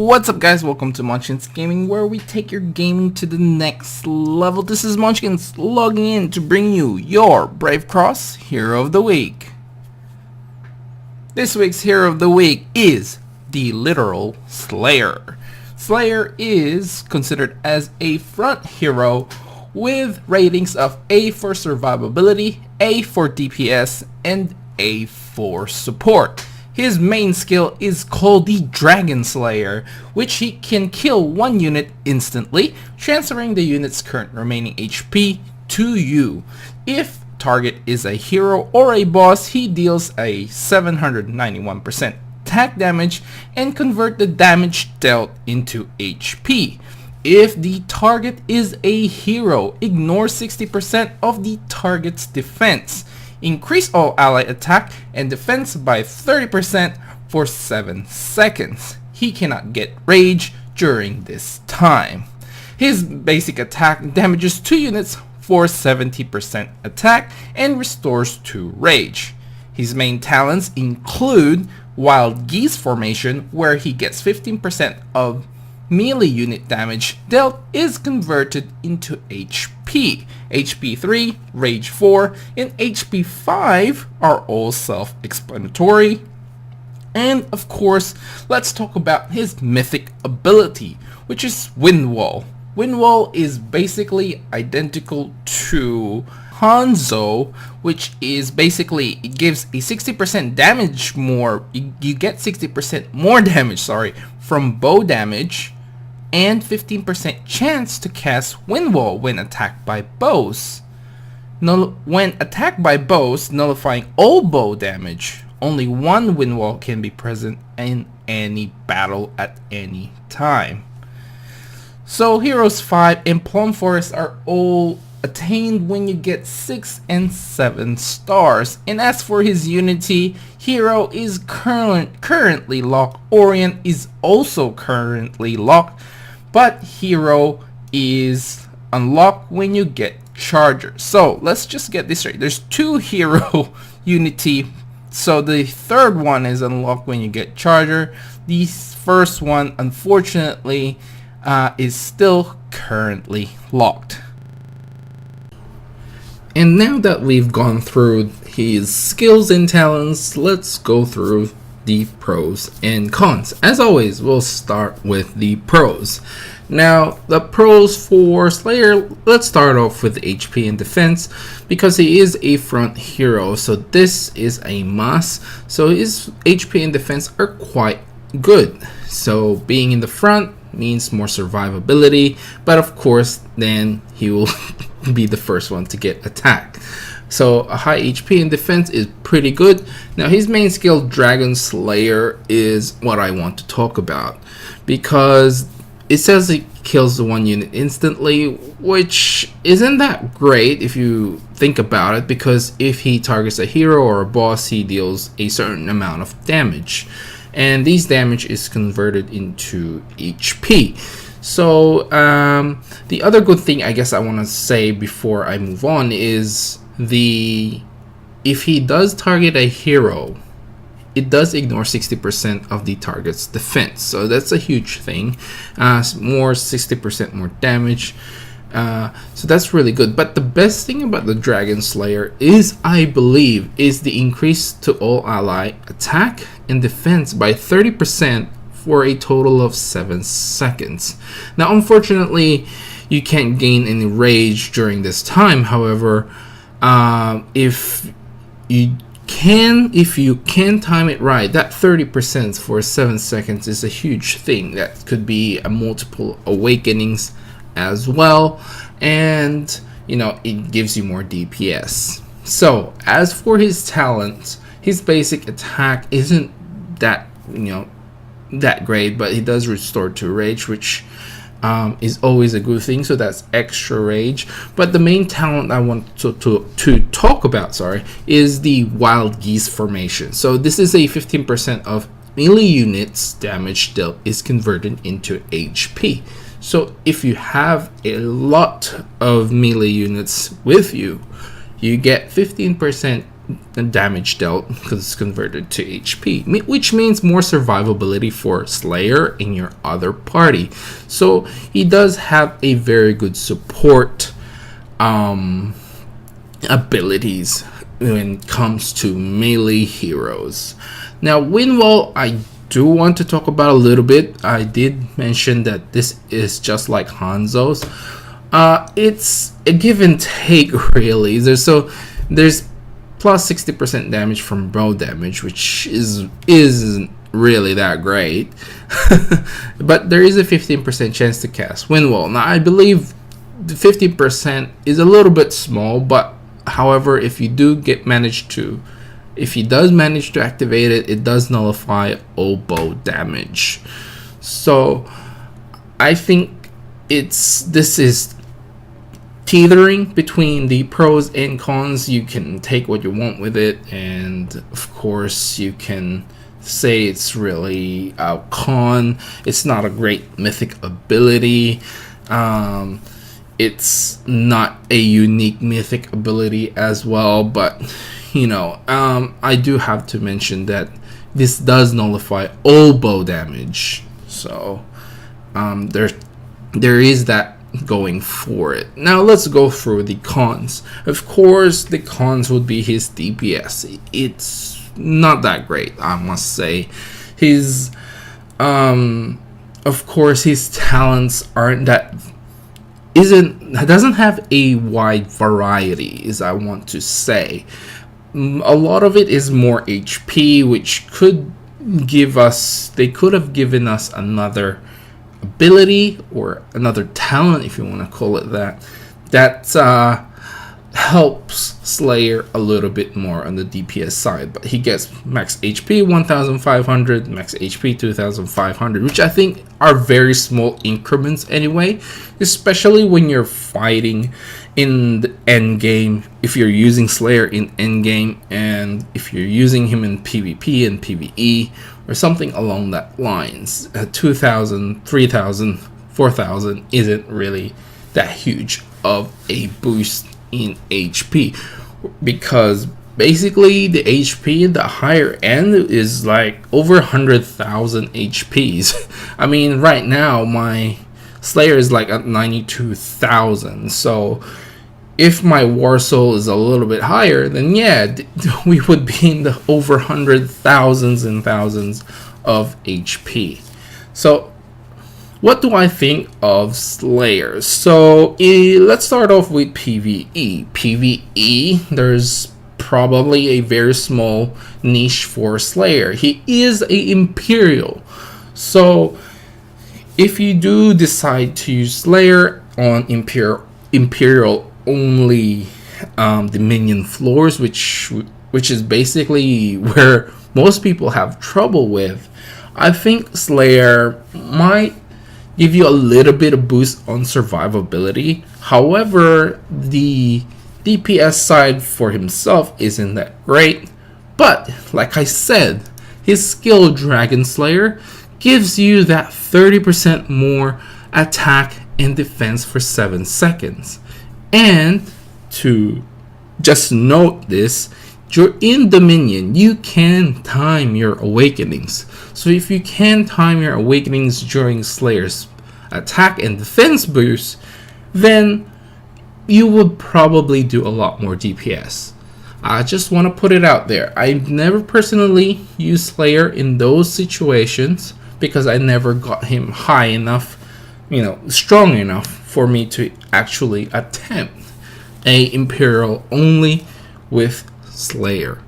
What's up, guys? Welcome to Munchkins Gaming, where we take your gaming to the next level. This is Munchkins logging in to bring you your Brave Cross Hero of the Week. This week's Hero of the Week is the literal Slayer. Slayer is considered as a front hero with ratings of A for survivability, A for DPS, and A for support. His main skill is called the Dragon Slayer, which he can kill one unit instantly, transferring the unit's current remaining HP to you. If target is a hero or a boss, he deals a 791% attack damage and convert the damage dealt into HP. If the target is a hero, ignore 60% of the target's defense. Increase all ally attack and defense by 30% for 7 seconds. He cannot get rage during this time. His basic attack damages 2 units for 70% attack and restores 2 rage. His main talents include Wild Geese Formation, where he gets 15% of melee unit damage dealt is converted into HP. HP 3, Rage 4, and HP 5 are all self-explanatory. And of course, let's talk about his mythic ability, which is Wind Wall. Wind Wall is basically identical to Hanzo, which is basically, it gives a 60% damage more, you get 60% more damage, from bow damage, and 15% chance to cast Wind Wall when attacked by bows. When attacked by bows, nullifying all bow damage, only one Wind Wall can be present in any battle at any time. So Heroes 5 and Plum Forest are all attained when you get 6 and 7 stars. And as for his Unity, Hero is currently locked. Orient is also currently locked. But Hero is unlocked when you get Charger. So let's just get this straight. There's 2 Hero Unity. So the third one is unlocked when you get Charger. The first one, unfortunately, is still currently locked. And now that we've gone through his skills and talents, let's go through the pros and cons. As always, we'll start with the pros. Now, the pros for Slayer, let's start off with HP and defense, because he is a front hero, so this is a must. So his HP and defense are quite good. So being in the front means more survivability, but of course then he will be the first one to get attacked. So a high HP and defense is pretty good. Now his main skill, Dragon Slayer, is what I want to talk about, because it says it kills the one unit instantly, which isn't that great if you think about it, because if he targets a hero or a boss, he deals a certain amount of damage, and these damage is converted into HP. So the other good thing I guess I want to say before I move on is if he does target a hero, it does ignore 60% of the target's defense, so that's a huge thing. 60% more damage, so that's really good. But the best thing about the Dragon Slayer is, I believe, is the increase to all ally attack and defense by 30% for a total of 7 seconds. Now unfortunately you can't gain any rage during this time. However, if you can time it right, that 30% for 7 seconds is a huge thing. That could be a multiple awakenings as well, and it gives you more DPS. So as for his talents, his basic attack isn't that that great, but he does restore 2 rage, which is always a good thing, so that's extra rage. But the main talent I want to talk about, is the Wild Geese Formation. So this is a 15% of melee units damage dealt is converted into HP. So if you have a lot of melee units with you, you get 15% damage dealt because it's converted to HP, which means more survivability for Slayer in your other party. So he does have a very good support abilities when it comes to melee heroes. Now Winwall, I do want to talk about a little bit. I did mention that this is just like Hanzo's. It's a give and take really. There's plus 60% damage from bow damage, which isn't really that great. But there is a 15% chance to cast Windwall. Now I believe the 50% is a little bit small, but however, if he does manage to activate it, it does nullify all bow damage. So I think this is teetering between the pros and cons. You can take what you want with it, and of course you can say it's really a con. It's not a great mythic ability. It's not a unique mythic ability as well, but I do have to mention that this does nullify all bow damage. So there is that going for it. Now let's go through the cons. Of course, the cons would be his DPS. It's not that great, I must say. His of course his talents doesn't have a wide variety, as I want to say. A lot of it is more HP, which could they could have given us another ability or another talent, if you want to call it that helps Slayer a little bit more on the DPS side. But he gets max HP 1500, max HP 2500, which I think are very small increments anyway, especially when you're fighting in the end game. If you're using Slayer in end game, and if you're using him in PvP and PvE or something along that lines, 2000, 3000, 4000 isn't really that huge of a boost in HP, because basically the HP in the higher end is like over 100,000 HPs. I mean, right now my Slayer is like at 92,000, so if my War Soul is a little bit higher, then yeah, we would be in the over thousands and thousands of HP. So what do I think of Slayer? So let's start off with PvE. PvE, there's probably a very small niche for Slayer. He is a Imperial. So if you do decide to use Slayer on Imperial only Dominion floors, which is basically where most people have trouble with, I think Slayer might give you a little bit of boost on survivability. However, the DPS side for himself isn't that great. But like I said, his skill Dragon Slayer gives you that 30% more attack and defense for 7 seconds. And to just note this, you're in Dominion, you can time your awakenings. So if you can time your awakenings during Slayer's attack and defense boost, then you would probably do a lot more DPS. I just want to put it out there. I've never personally used Slayer in those situations because I never got him high enough, strong enough for me to actually attempt a Imperial only with Slayer.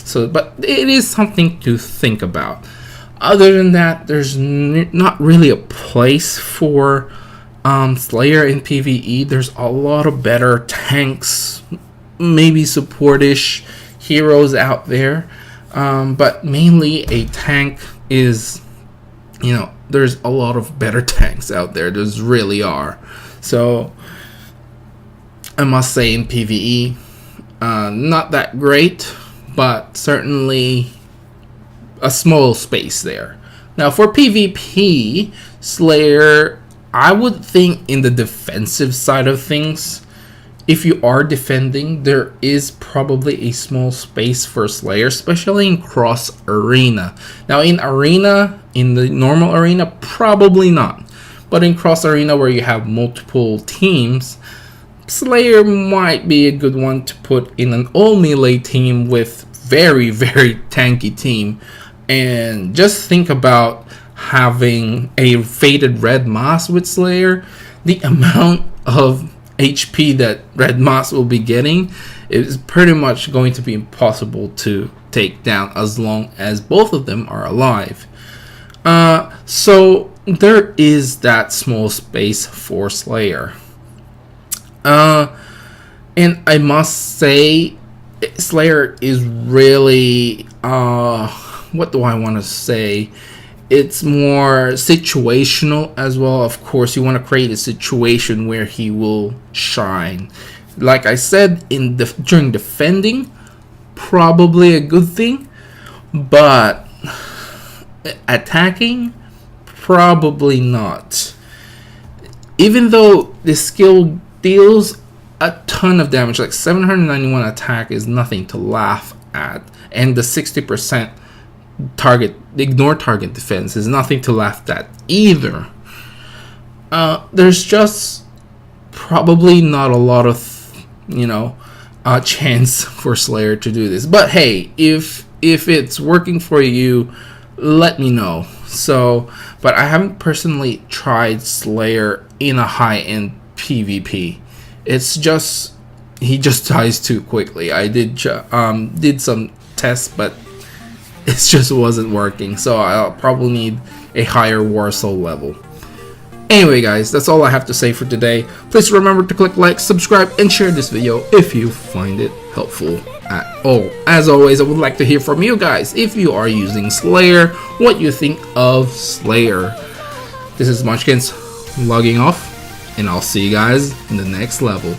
So, but it is something to think about. Other than that, there's not really a place for Slayer in PvE. There's a lot of better tanks, maybe supportish heroes out there, but mainly a tank is, there's a lot of better tanks out there. There's really are. So I must say in PvE, not that great, but certainly a small space there. Now for PvP, Slayer, I would think in the defensive side of things, if you are defending, there is probably a small space for Slayer, especially in cross arena. Now in arena, in the normal arena, probably not. But in cross arena where you have multiple teams, Slayer might be a good one to put in an all melee team with very, very tanky team. And just think about having a faded Red Moss with Slayer. The amount of HP that Red Moss will be getting is pretty much going to be impossible to take down as long as both of them are alive. So there is that small space for Slayer. And I must say, Slayer is really, what do I want to say? It's more situational as well. Of course, you want to create a situation where he will shine. Like I said, during defending, probably a good thing, but attacking, probably not. Even though the skill deals a ton of damage, like 791 attack is nothing to laugh at, and the 60% ignore target defense is nothing to laugh at either. There's just probably not a lot of chance for Slayer to do this, but hey, if it's working for you, let me know. So, but I haven't personally tried Slayer in a high-end PvP. It's just he just dies too quickly. I did some tests, but it just wasn't working, so I'll probably need a higher War Soul level. Anyway guys, that's all I have to say for today. Please remember to click like, subscribe, and share this video if you find it helpful at all. As always, I would like to hear from you guys. If you are using Slayer, what you think of Slayer. This is Munchkins logging off, and I'll see you guys in the next level.